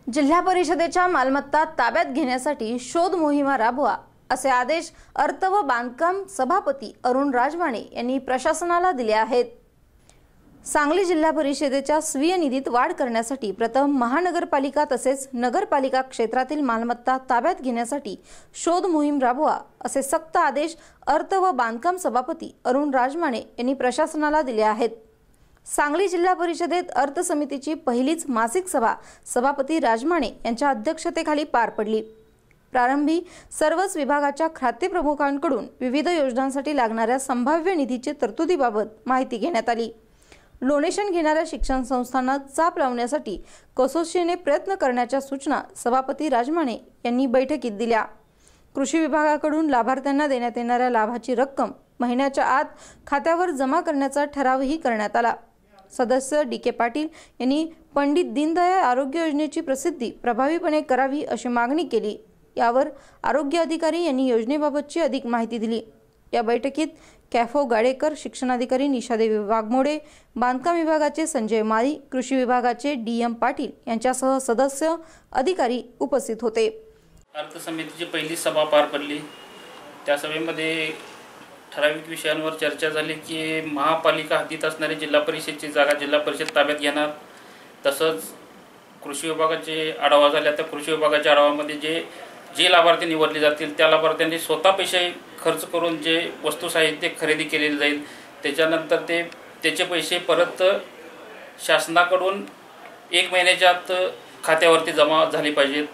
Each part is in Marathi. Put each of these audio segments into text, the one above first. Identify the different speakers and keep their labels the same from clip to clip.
Speaker 1: जिल्हा परिषदेच्या मालमत्ता ताब्यात घेण्यासाठी शोध मोहिमा राबवा असे आदेश अर्थ व बांधकाम सभापती अरुण राजमाने यांनी प्रशासनाला दिले आहेत। सांगली जिल्हा परिषदेच्या स्वीय निधीत वाढ करण्यासाठी प्रथम महानगरपालिका तसेच नगरपालिका क्षेत्रातील मालमत्ता ताब्यात घेण्यासाठी शोध मोहीम राबवा असे सक्त आदेश अर्थ व बांधकाम सभापती अरुण राजमाने यांनी प्रशासनाला दिले आहेत। सांगली जिल्हा परिषदेत अर्थ समितीची पहिलीच मासिक सभा सभापती राजमाने यांच्या अध्यक्षतेखाली पार पडली। प्रारंभी सर्वच विभागाच्या खाते प्रमुखांकडून विविध योजनांसाठी लागणाऱ्या संभाव्य निधीची तरतुदीबाबत माहिती घेण्यात आली। डोनेशन घेणाऱ्या शिक्षण संस्थांना चाप लावण्यासाठी कसोशीने प्रयत्न करण्याच्या सूचना सभापती राजमाने यांनी बैठकीत दिल्या। कृषी विभागाकडून लाभार्थ्यांना देण्यात येणाऱ्या लाभाची रक्कम महिन्याच्या आत खात्यावर जमा करण्याचा ठरावही करण्यात आला। सदस्य डी.के. पाटील यांनी पंडित दीनदयाळ आरोग्य योजनेची प्रसिद्धी प्रभावीपणे करावी अशी मागणी केली। यावर आरोग्य अधिकारी यांनी योजनेबाबतची अधिक माहिती दिली। या बैठकीत कॅफो गाडेकर, शिक्षणाधिकारी निशादेवी वाघमोडे, बांधकाम विभागाचे संजय माळी, कृषी विभागाचे डी.एम. पाटील यांच्यासह सदस्य अधिकारी उपस्थित होते।
Speaker 2: अर्थ समितीची पहिली सभा पार पडली। त्या सभेमध्ये ठराविक विषयांवर चर्चा झाली की महापालिका हद्दीत असणारी जिल्हा परिषदची जागा जिल्हा परिषद ताब्यात घेणार। तसंच कृषी विभागाचे आढावा झाले। तर कृषी विभागाच्या आढावामध्ये जे लाभार्थी निवडले जातील त्या लाभार्थ्यांनी स्वतः पैसे खर्च करून जे वस्तू साहित्य खरेदी केलेले जाईल, त्याच्यानंतर त्याचे पैसे परत शासनाकडून 1 महिन्याच्या आत खात्यावरती जमा झाले पाहिजेत।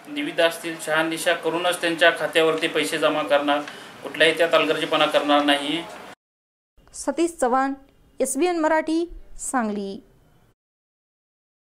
Speaker 2: निविदा असतील शहानिशा करूनच त्यांच्या खात्यावरती पैसे जमा करणार, कुठलाही त्यात हलगर्जीपणा करणार नाही।
Speaker 1: सतीश चव्हाण, SBN मराठी, सांगली।